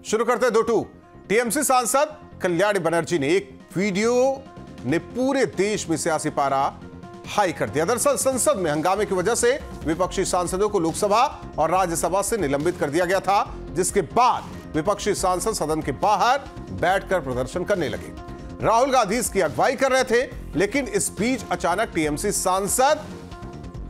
शुरू करते हैं दो टूक। टीएमसी सांसद कल्याणी बनर्जी ने एक वीडियो ने पूरे देश में सियासी पारा हाई कर दिया। दरअसल संसद में हंगामे की वजह से विपक्षी सांसदों को लोकसभा और राज्यसभा से निलंबित कर दिया गया था, जिसके बाद विपक्षी सांसद सदन के बाहर बैठकर प्रदर्शन करने लगे। राहुल गांधी इसकी अगुवाई कर रहे थे, लेकिन इस बीच अचानक टीएमसी सांसद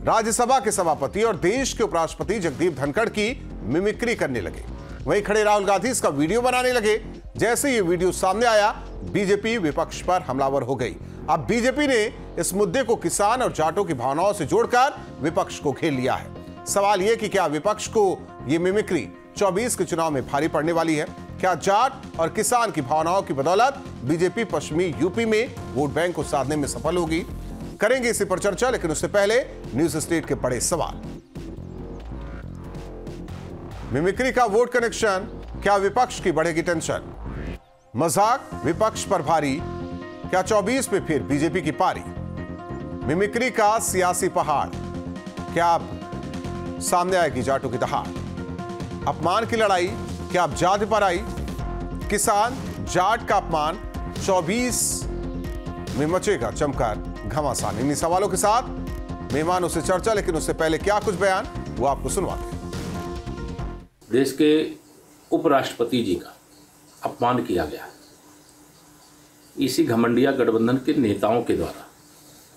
राज्यसभा के सभापति और देश के उपराष्ट्रपति जगदीप धनखड़ की मिमिक्री करने लगे। वहीं खड़े राहुल गांधी इसका वीडियो बनाने लगे। जैसे ये वीडियो सामने आया, बीजेपी विपक्ष पर हमलावर हो गई। अब बीजेपी ने इस मुद्दे को किसान और जाटों की भावनाओं से जोड़कर विपक्ष को घेर लिया है। सवाल यह कि क्या विपक्ष को यह मिमिक्री 24 के चुनाव में भारी पड़ने वाली है? क्या जाट और किसान की भावनाओं की बदौलत बीजेपी पश्चिमी यूपी में वोट बैंक को साधने में सफल होगी? करेंगे इसी पर चर्चा, लेकिन उससे पहले न्यूज स्टेट के बड़े सवाल। मिमिक्री का वोट कनेक्शन, क्या विपक्ष की बढ़ेगी टेंशन? मजाक विपक्ष पर भारी, क्या 24 पे फिर बीजेपी की पारी? मिमिक्री का सियासी पहाड़, क्या अब सामने आएगी जाटों की दहाड़? अपमान की लड़ाई, क्या अब जाति पर आई? किसान जाट का अपमान 24 में मचेगा जमकर घमासान। इन्हीं सवालों के साथ मेहमानों से चर्चा, लेकिन उससे पहले क्या कुछ बयान वो आपको सुनवाते हैं। देश के उपराष्ट्रपति जी का अपमान किया गया। इसी घमंडिया गठबंधन के नेताओं के द्वारा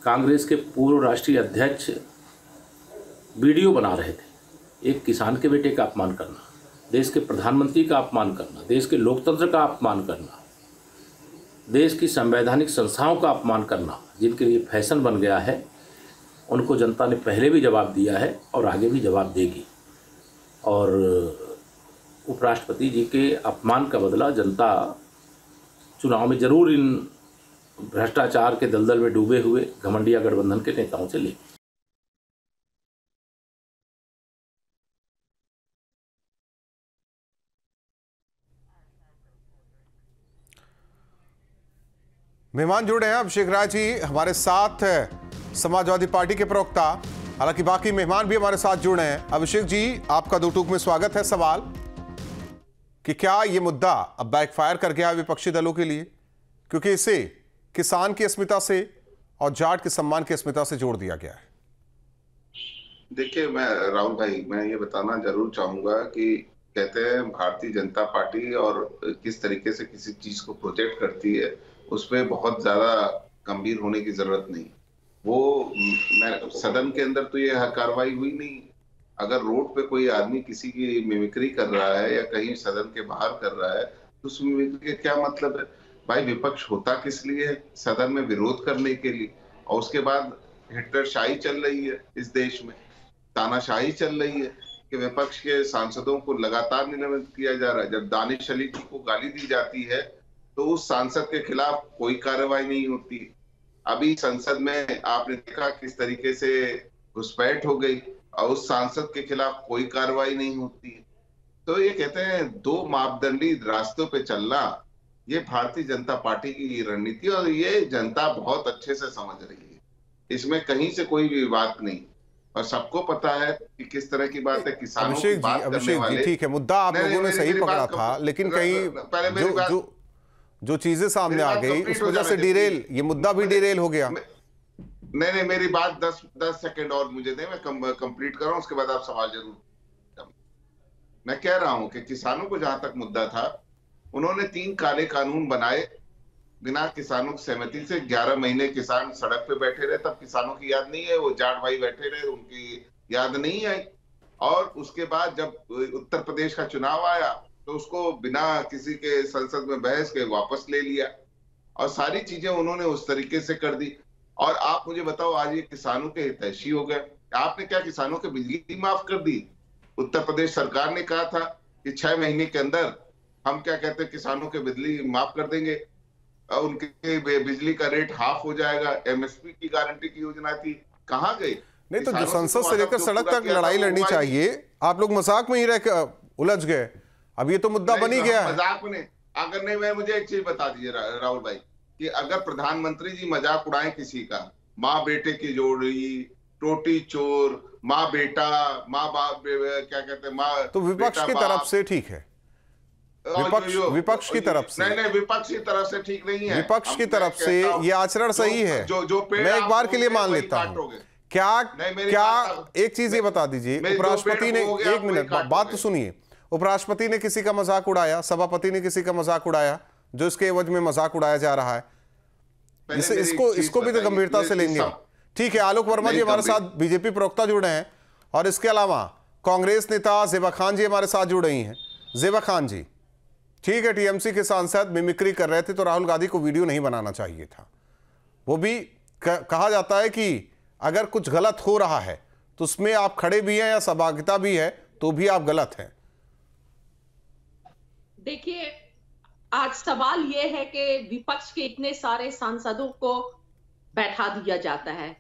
कांग्रेस के पूर्व राष्ट्रीय अध्यक्ष वीडियो बना रहे थे। एक किसान के बेटे का अपमान करना, देश के प्रधानमंत्री का अपमान करना, देश के लोकतंत्र का अपमान करना, देश की संवैधानिक संस्थाओं का अपमान करना, जिनके लिए फैशन बन गया है, उनको जनता ने पहले भी जवाब दिया है और आगे भी जवाब देगी। और उपराष्ट्रपति जी के अपमान का बदला जनता चुनाव में जरूर इन भ्रष्टाचार के दलदल में डूबे हुए घमंडिया गठबंधन के नेताओं से लेगी। मेहमान जुड़े हैं अभिषेक राय जी हमारे साथ, समाजवादी पार्टी के प्रवक्ता। हालांकि बाकी मेहमान भी हमारे साथ जुड़े हैं। अभिषेक जी, आपका दो टूक में स्वागत है। सवाल कि क्या यह मुद्दा अब बैकफायर कर गया विपक्षी दलों के लिए, क्योंकि इसे किसान की अस्मिता से और जाट के सम्मान की अस्मिता से जोड़ दिया गया है? देखिए, मैं राहुल भाई, मैं ये बताना जरूर चाहूंगा कि कहते हैं भारतीय जनता पार्टी और किस तरीके से किसी चीज को प्रोजेक्ट करती है, उसमें बहुत ज्यादा गंभीर होने की जरूरत नहीं। वो सदन के अंदर तो ये कार्रवाई हुई नहीं। अगर रोड पे कोई आदमी किसी की मिमिक्री कर रहा है या कहीं सदन के बाहर कर रहा है, तो उस मिमिक्री का क्या मतलब है? भाई, विपक्ष होता किस लिए है? सदन में विरोध करने के लिए। और उसके बाद हिटलरशाही चल रही है इस देश में, तानाशाही चल रही है कि विपक्ष के सांसदों को लगातार निलंबित किया जा रहा है। जब दानिश अली जी को गाली दी जाती है तो उस सांसद के खिलाफ कोई कार्रवाई नहीं होती। अभी संसद में आपने देखा किस तरीके से घुसपैठ हो गई और उस सांसद के खिलाफ कोई कार्रवाई नहीं होती। तो ये कहते हैं दो मापदंडी रास्तों पे चलना, ये भारतीय जनता पार्टी की रणनीति और ये जनता बहुत अच्छे से समझ रही है। इसमें कहीं से कोई विवाद नहीं और सबको पता है कि किस तरह की बात है। किसानों की बात करने वाले, ठीक है, मुद्दा आप लोगों ने सही पकड़ा था, लेकिन कहीं जो चीजें सामने आ गई उस वजह से डिरेल, ये मुद्दा भी डिरेल हो गया। नहीं, मेरी बात 10 सेकंड और मुझे दे, मैं कंप्लीट कर रहा हूं, उसके बाद आप सवाल जरूर। मैं कह रहा हूं कि किसानों को जहां तक मुद्दा था, उन्होंने 3 काले कानून बनाए बिना किसानों की सहमति से। 11 महीने किसान सड़क पे बैठे रहे, तब किसानों की याद नहीं है, वो जाट भाई बैठे रहे, उनकी याद नहीं आई। और उसके बाद जब उत्तर प्रदेश का चुनाव आया तो उसको बिना किसी के संसद में बहस के वापस ले लिया और सारी चीजें उन्होंने उस तरीके से कर दी। और आप मुझे बताओ, आज ये किसानों के हितैषी हो गए। आपने क्या किसानों की बिजली माफ कर दी? उत्तर प्रदेश सरकार ने कहा था कि 6 महीने के अंदर हम क्या कहते हैं किसानों के बिजली माफ कर देंगे, उनके बिजली का रेट हाफ हो जाएगा। एमएसपी की गारंटी की योजना थी, कहाँ गई? नहीं तो जो संसद से लेकर सड़क तक लड़ाई लड़नी चाहिए, आप लोग मजाक में ही रह उलझ गए। अब ये तो मुद्दा बन ही गया है। मजाक में अगर नहीं, मैं मुझे एक चीज बता दीजिए राहुल भाई, कि अगर प्रधानमंत्री जी मजाक उड़ाएं किसी का, माँ बेटे की जोड़ी, टोटी चोर, माँ बेटा, माँ बाप, क्या कहते हैं, माँ तो विपक्ष की तरफ से ठीक है, विपक्ष की तरफ से नहीं, विपक्ष की तरफ से ठीक नहीं है। विपक्ष की तरफ से ये आचरण सही है। मैं एक बार के लिए मान लेता हूं। क्या एक चीज ये बता दीजिए, उपराष्ट्रपति ने, एक मिनट बात तो सुनिए, उपराष्ट्रपति ने किसी का मजाक उड़ाया, सभापति ने किसी का मजाक उड़ाया, जो इसके एवज में मजाक उड़ाया जा रहा है, इसको भी तो गंभीरता से लेंगे। ठीक है, आलोक वर्मा जी हमारे साथ बीजेपी प्रवक्ता जुड़े हैं, और इसके अलावा कांग्रेस नेता ज़ेबा खान जी हमारे साथ जुड़ रही हैं। ज़ेबा खान जी, ठीक है, टीएमसी के सांसद मिमिक्री कर रहे थे तो राहुल गांधी को वीडियो नहीं बनाना चाहिए था। वो भी कहा जाता है कि अगर कुछ गलत हो रहा है तो उसमें आप खड़े भी हैं या सहभागिता भी है तो भी आप गलत हैं। देखिए, आज सवाल यह है कि विपक्ष के इतने सारे सांसदों को बैठा दिया जाता है,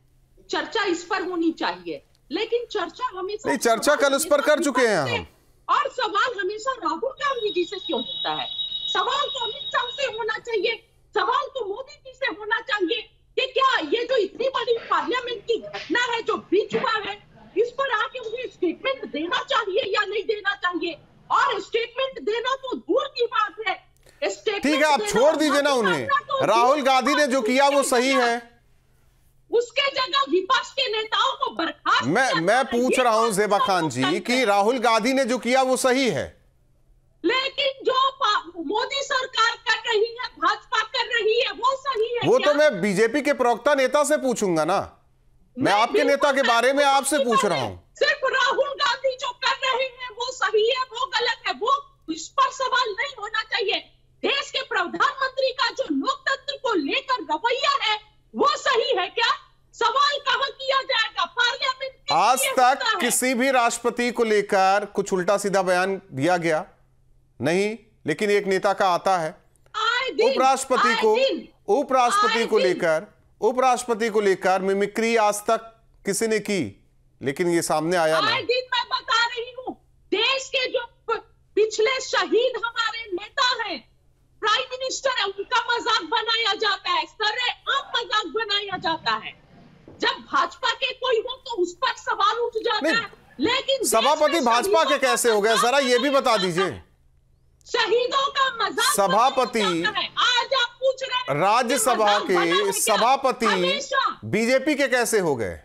चर्चा इस पर होनी चाहिए, लेकिन चर्चा हमेशा, चर्चा कल उस पर कर चुके हैं हम, और सवाल हमेशा राहुल गांधी जी से क्यों होता है? सवाल तो अमित शाह से होना चाहिए, सवाल तो मोदी जी से होना चाहिए कि क्या ये जो इतनी बड़ी पार्लियामेंट की घटना है जो बीच हुआ है, इस पर आके उन्हें स्टेटमेंट देना चाहिए या नहीं देना चाहिए? और स्टेटमेंट देना तो दूर की बात है, ठीक है, आप छोड़ दीजिए ना उन्हें। राहुल गांधी ने जो किया वो सही है, उसके जगह विपक्ष के नेताओं को बर्खास्त। मैं पूछ रहा हूं ज़ेबा खान जी कि राहुल गांधी ने जो किया वो सही है, लेकिन जो मोदी सरकार कर रही है, भाजपा कर रही है, वो सही है? वो तो मैं बीजेपी के प्रवक्ता नेता से पूछूंगा ना, मैं आपके नेता के बारे में आपसे पूछ रहा हूं। सिर्फ राहुल गांधी जो कर रहे हैं वो सही है, वो गलत है, वो इस पर सवाल नहीं होना चाहिए। देश के प्रधानमंत्री का जो लोकतंत्र को लेकर रवैया है वो सही है क्या? सवाल कहां किया जाएगा? पार्लियामेंट। आज तक किसी भी राष्ट्रपति को लेकर कुछ उल्टा सीधा बयान दिया गया नहीं, लेकिन एक नेता का आता है। उपराष्ट्रपति को लेकर मिमिक्री आज तक किसी ने की, लेकिन ये सामने आया नहीं। मैं बता रही हूँ, देश के जो पिछले शहीद हमारे नेता हैं, प्राइम मिनिस्टर है, उनका मजाक बनाया जाता है, सरेआम मजाक बनाया जाता है। जब भाजपा के कोई हो तो उस पर सवाल उठ जाता है, लेकिन सभापति भाजपा के कैसे हो गए, जरा ये भी बता दीजिए। शहीदों का मजाक सभापति, आज आप पूछ रहे हैं राज्यसभा के सभापति बीजेपी के कैसे हो गए?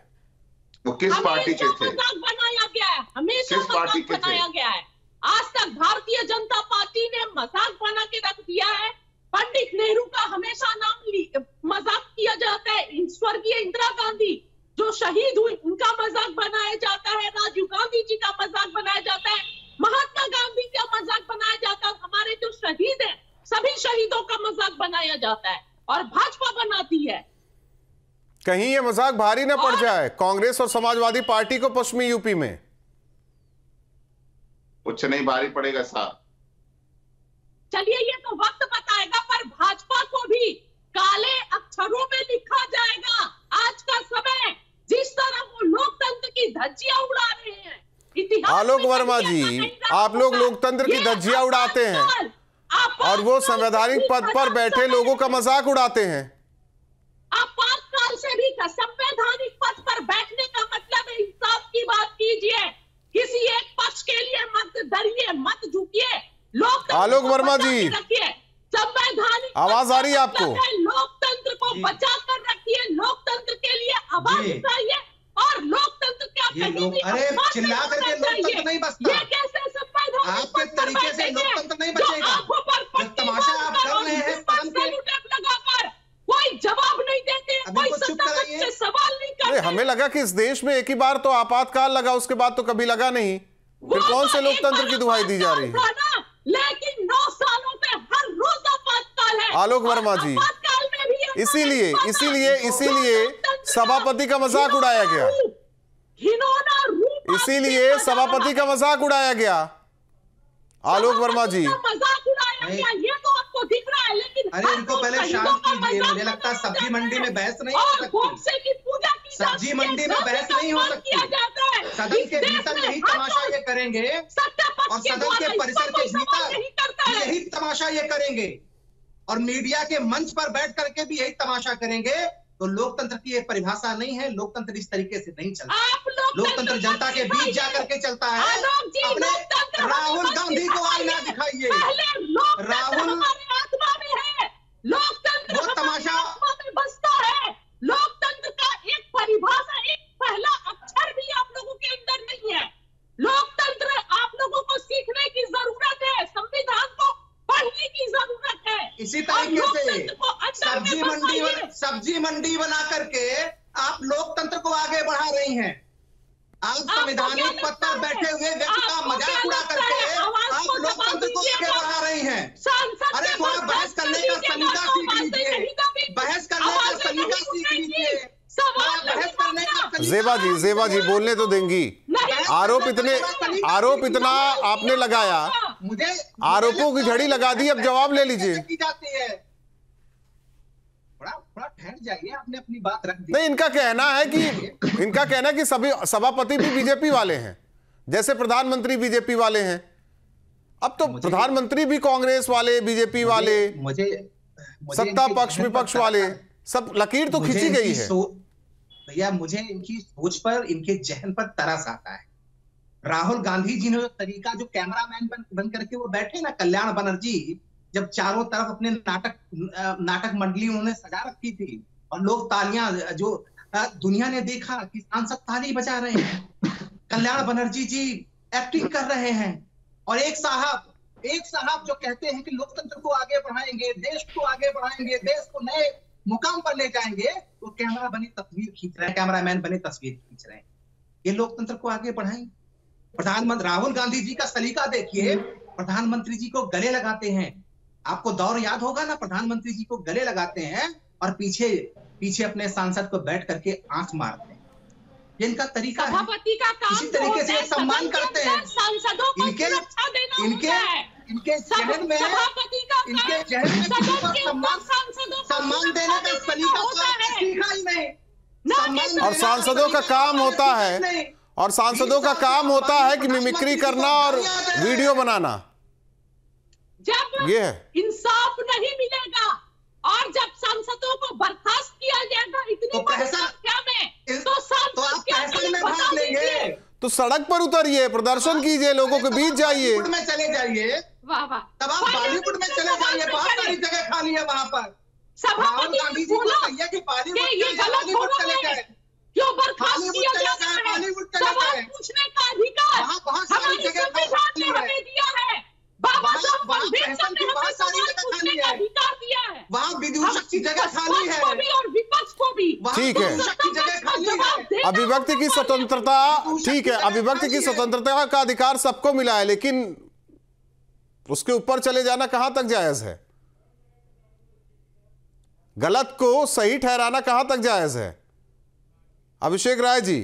वो किस पार्टी के थे? मजाक बनाया गया है, हमेशा किस पार्टी मजाक के बनाया गया है। आज तक भारतीय जनता पार्टी ने मजाक बना के रख दिया है। पंडित नेहरू का हमेशा नाम मजाक किया जाता है, स्वर्गीय इंदिरा गांधी जो शहीद हुई उनका मजाक बनाया जाता है, राजीव गांधी जी का मजाक बनाया जाता है, महात्मा गांधी का मजाक बनाया जाता है, हमारे जो शहीद हैं सभी शहीदों का मजाक बनाया जाता है और भाजपा बनाती है। कहीं ये मजाक भारी न पड़ जाए कांग्रेस और समाजवादी पार्टी को पश्चिमी यूपी में। कुछ नहीं भारी पड़ेगा साहब। चलिए ये तो वक्त बताएगा, पर भाजपा को भी काले अक्षरों में लिखा जाएगा। आज का समय जिस तरह वो लोकतंत्र की धज्जियां उड़ा रहे हैं, इतिहास आलोक वर्मा जी, आप लोग लोकतंत्र की धज्जियां उड़ाते हैं और वो संवैधानिक पद पर बैठे लोगों का मजाक उड़ाते हैं। आपातकाल से भी संवैधानिक पद पर बैठने का मतलब है इंसाफ की बात कीजिए, किसी एक पक्ष के लिए मत डरिए, मत झुकिए। आलोक वर्मा जी, संवैधानिक आवाज आ रही है आपको? लोकतंत्र को बचा कर रखिए, लोकतंत्र के लिए आवाज उठाइए और लोकतंत्र क्या कहीं अरे चिल्ला करके लोकतंत्र नहीं बचता। ये कैसे संवैधानिक आपके तरीके से लोकतंत्र नहीं बचेगा। तमाशा आप कर रहे हैं लगाकर, कोई जवाब नहीं देते, कोई सत्ता सवाल नहीं करते। हमें लगा कि इस देश में एक ही बार तो आपातकाल लगा, उसके बाद तो कभी लगा नहीं, फिर कौन से लोकतंत्र की दुहाई दी जा रही है? लेकिन 9 सालों में हर रोज आपातकाल है। आलोक वर्मा जी, इसीलिए सभापति का मजाक उड़ाया गया, इसीलिए सभापति का मजाक उड़ाया गया। आलोक वर्मा जी, मजाक उड़ाया गया, ये तो आपको दिख रहा है, लेकिन अरे इनको पहले शांत कीजिए। मुझे लगता है सब्जी मंडी में बहस नहीं हो सकती, सब्जी मंडी में बहस नहीं हो सकती। सदन के भीतर यही तमाशा ये करेंगे और सदन के परिसर के भीतर यही तमाशा ये करेंगे और मीडिया के मंच पर बैठ करके भी यही तमाशा करेंगे तो लोकतंत्र की एक परिभाषा नहीं है। लोकतंत्र इस तरीके से नहीं चलता। लोकतंत्र जनता के बीच जाकर के चलता है। अपने राहुल गांधी को आईना दिखाइए। राहुल लोकतंत्र वो तमाशा में बसता है। लोकतंत्र का एक परिभाषा, एक पहला अक्षर भी आप लोगों के अंदर नहीं है। लोकतंत्र आप लोगों को सीखने की जरूरत है, संविधान को पढ़ने की जरूरत है। इसी तरीके से सब्जी मंडी बना करके आप लोकतंत्र को आगे बढ़ा रही हैं। आप संवैधानिक पद पर बैठे हुए व्यक्ति का मजाक उड़ा करके आप लोकतंत्र को आगे बढ़ा रही हैं। अरे थोड़ा बहस करने का सलीका सीख लीजिए। बहस करने का सलीका सीख लीजिए। बहस करने का जेबा जी बोलने तो देंगी। आरोप इतना आपने लगाया, मुझे आरोपों की झड़ी लगा दी, अब जवाब ले लीजिए। जाती है, थोड़ा ठहर जाइए। आपने अपनी बात रख दी। नहीं, इनका कहना है कि सभी सभापति भी बीजेपी वाले हैं, जैसे प्रधानमंत्री बीजेपी वाले हैं। अब तो प्रधानमंत्री भी कांग्रेस वाले, बीजेपी वाले, सत्ता पक्ष विपक्ष वाले, सब लकीर तो खींची गई है। भैया मुझे इनकी सोच पर, इनके जहन पर तरस आता है। राहुल गांधी जी ने जो तरीका, जो कैमरामैन बन करके वो बैठे ना, कल्याण बनर्जी, जब चारों तरफ अपने नाटक मंडली उन्होंने सजा रखी थी और लोग तालियां, जो दुनिया ने देखा कि सांसद ताली बजा रहे हैं, कल्याण बनर्जी जी एक्टिंग कर रहे हैं, और एक साहब जो कहते हैं कि लोकतंत्र को आगे बढ़ाएंगे, देश को आगे बढ़ाएंगे, देश को नए मुकाम पर ले जाएंगे, तो कैमरामैन बने तस्वीर खींच रहे हैं। ये लोकतंत्र को आगे बढ़ाएंगे। प्रधानमंत्री राहुल गांधी जी का सलीका देखिए, प्रधानमंत्री जी को गले लगाते हैं। आपको दौर याद होगा ना, प्रधानमंत्री जी को गले लगाते हैं और पीछे अपने सांसद को बैठ करके आंख मारते हैं। ये इनका तरीका है। सभापति का काम इसी तरीके से सम्मान करते हैं। सांसदों को सुरक्षा देना होता है। इनके जहन में सम्मान देने का सलीका सीखा ही नहीं। और सांसदों का काम होता है कि मिमिक्री करना और वीडियो बनाना। जब ये इंसाफ नहीं मिलेगा और जब सांसदों को बर्खास्त किया जाएगा इतनी बड़ी संख्या में, तो सांसद क्या में भाग लेंगे? तो सड़क पर उतरिए, प्रदर्शन कीजिए, लोगों के बीच जाइए, में चले जाइए। वाह वाह, तब आप बॉलीवुड में चले जाइए, बहुत सारी जगह खाली है वहाँ पर। सभापति गांधी जी को कहिए कि बॉलीवुड चले गए, क्यों बर्खास्त किया जाता है? सवाल पूछने का अधिकार हमारे संविधान ने हमें दिया है। बाबा साहब अम्बेडकर ने हमें सवाल पूछने का अधिकार दिया है। वहाँ विदूषक की जगह खाली है और विपक्ष को भी। ठीक है, अभिव्यक्ति की स्वतंत्रता, ठीक है, अभिव्यक्ति की स्वतंत्रता का अधिकार सबको मिला है, लेकिन उसके ऊपर चले जाना कहां तक जायज है? गलत को सही ठहराना कहां तक जायज है? अभिषेक राय जी,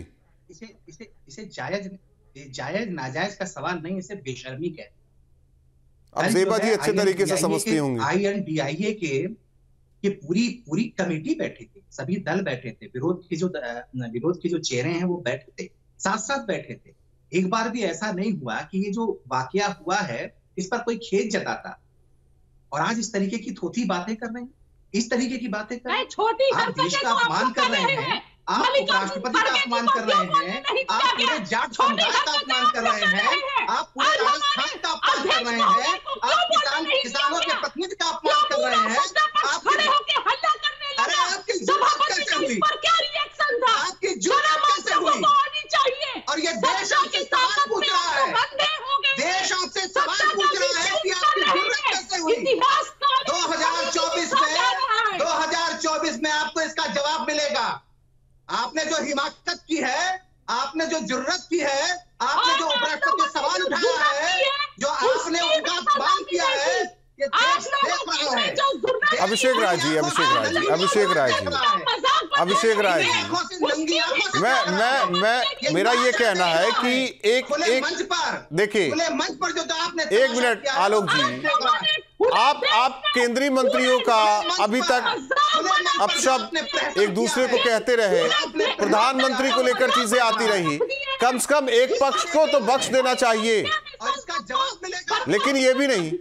इसे जायज नाजायज का सवाल नहीं, इसे बेशर्मी कहते। अब जेबा जी अच्छे तरीके से समझती होंगी। INDIA के पूरी कमेटी बैठी थी, सभी दल बैठे थे, विरोध के जो चेहरे हैं वो बैठे थे, साथ बैठे थे। एक बार भी ऐसा नहीं हुआ कि ये जो वाकया हुआ है इस पर कोई खेद जताता, और आज इस तरीके की थोथी बातें कर रहे हैं, इस तरीके की बातें कर रहे हैं। आप देश का अपमान कर रहे हैं, आप उपराष्ट्रपति का अपमान कर रहे हैं, आप पूरे जाट समुदाय का अपमान कर रहे हैं, आप पूरे राजस्थान का अपमान कर रहे हैं, आप किसानों के प्रतिनिधि का अपमान कर रहे हैं। अरे आपकी जुर्रत कैसे हुई? आपकी जुर्रत कैसे हुई? और ये देश आपसे सवाल पूछ रहा है, देश आपसे सवाल पूछ रहा है कि आपकी जुर्रत कैसे हुई? 2024 में आपको इसका जवाब मिलेगा। आपने जो हिमाकत की है, आपने जो जुर्रत की है, आपने जो उपराष्ट्रपति सवाल उठाया है, जो आपने उनका अपमान किया है, ये देश देख रहा है। अभिषेक राय जी, मैं मेरा ये कहना है कि एक मंच पर देखिए, मंच पर जो आपने, एक मिनट आलोक जी, आप केंद्रीय मंत्रियों का अभी तक अपशब्द एक दूसरे को कहते रहे, प्रधानमंत्री को लेकर चीजें आती रही, कम से कम एक पक्ष को तो बख्श देना चाहिए, और इसका जवाब मिलेगा। लेकिन ये भी नहीं।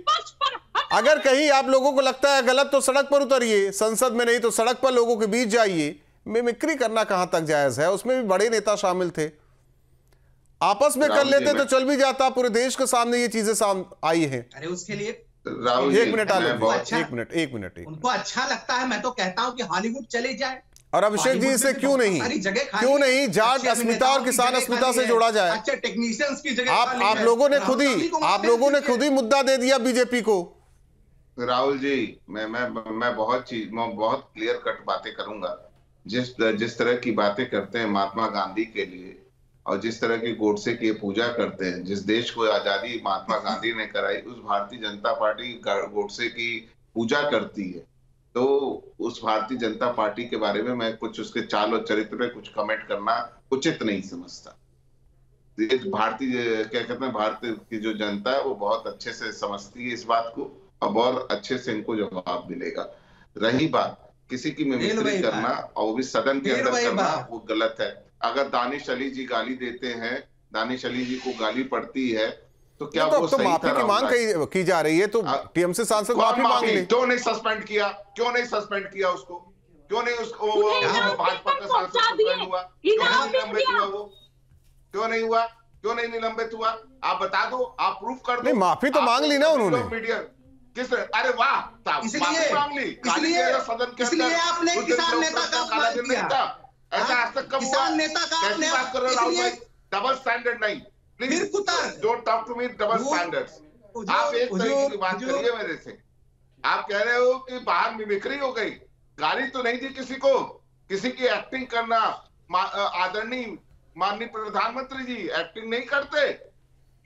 अगर कहीं आप लोगों को लगता है गलत तो सड़क पर उतरिए, संसद में नहीं तो सड़क पर लोगों के बीच जाइए। मिमिक्री करना कहां तक जायज है? उसमें भी बड़े नेता शामिल थे, आपस में कर लेते तो चल भी जाता। पूरे देश के सामने ये चीजें आई हैं। अरे उसके लिए राहुल एक मिनट आलो, एक मिनट उनको अच्छा लगता है। मैं तो कहता हूं कि हॉलीवुड चले जाए। और अभिषेक जी इसे क्यों नहीं जाट अस्मिता और किसान अस्मिता से जोड़ा जाए? अच्छे टेक्नीशियंस की जगह आप लोगों ने खुद ही मुद्दा दे दिया बीजेपी को। राहुल जी, मैं बहुत क्लियर कट बातें करूंगा। जिस तरह की बातें करते हैं महात्मा गांधी के लिए और जिस तरह की गोडसे की पूजा करते हैं, जिस देश को आजादी महात्मा गांधी ने कराई, उस भारतीय जनता पार्टी गोडसे की पूजा करती है। तो उस भारतीय जनता पार्टी के बारे में मैं कुछ उसके चाल और चरित्र पे कुछ कमेंट करना उचित नहीं समझता। भारतीय क्या कहते हैं, भारत की जो जनता है वो बहुत अच्छे से समझती है इस बात को और बहुत अच्छे से इनको जवाब मिलेगा। रही बात किसी की मिमिक्री करना और वो भी सदन के अंदर करना, वो गलत है। अगर दानिश अली जी गाली देते हैं, दानिश अली जी को गाली पड़ती है, तो क्या वो सही माफी की मांग की जा रही है? तो टीएमसी सांसद माफी मांग ले। क्यों नहीं सस्पेंड किया उसको? क्यों नहीं उसको भाजपा का सांसद सस्पेंड हुआ? क्यों नहीं निलंबित हुआ? आप बता दो, आप प्रूफ कर दो। माफी तो मांग ली ना उन्होंने। मीडिया किस? अरे वाह, इसलिए मांग ली। सदन के अंदर आपने किसान नेता का अपमान किया। ऐसा आज तक कब हुआ? कैसी बात कर रहे हो राहुल भाई? डबल स्टैंडर्ड नहीं, please don't talk to me double standards. आप एक तरीके की बात करिए मेरे से। आप कह रहे हो कि बाहर मिमिक्री हो गई, गाली तो नहीं दी किसी को, किसी की एक्टिंग करना। आदरणीय माननीय प्रधानमंत्री जी एक्टिंग नहीं करते,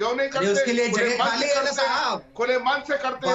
क्यों नहीं करते? उसके लिए जगह खाली है ना साहब, खुले मन से करते हैं।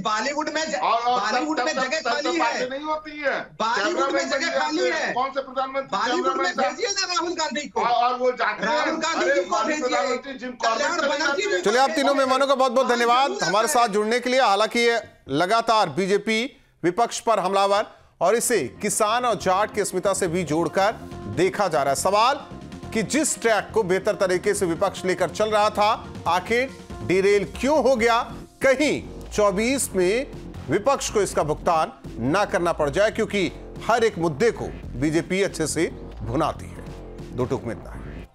बॉलीवुड में जगह खाली है, नहीं होती है। बॉलीवुड में जगह खाली है। कौन से प्रधानमंत्री? बॉलीवुड में भेजिए ना राहुल गांधी को, और वो जाते हैं। राहुल गांधी को भेजिए। चलिए, आप तीनों मेहमानों का बहुत बहुत धन्यवाद हमारे साथ जुड़ने के लिए। हालांकि ये लगातार बीजेपी विपक्ष पर हमलावर और इसे किसान और जाट की अस्मिता से भी जोड़कर देखा जा रहा है। सवाल कि जिस ट्रैक को बेहतर तरीके से विपक्ष लेकर चल रहा था, आखिर डिरेल क्यों हो गया? कहीं 24 में विपक्ष को इसका भुगतान ना करना पड़ जाए, क्योंकि हर एक मुद्दे को बीजेपी अच्छे से भुनाती है। दो टूक में इतना है।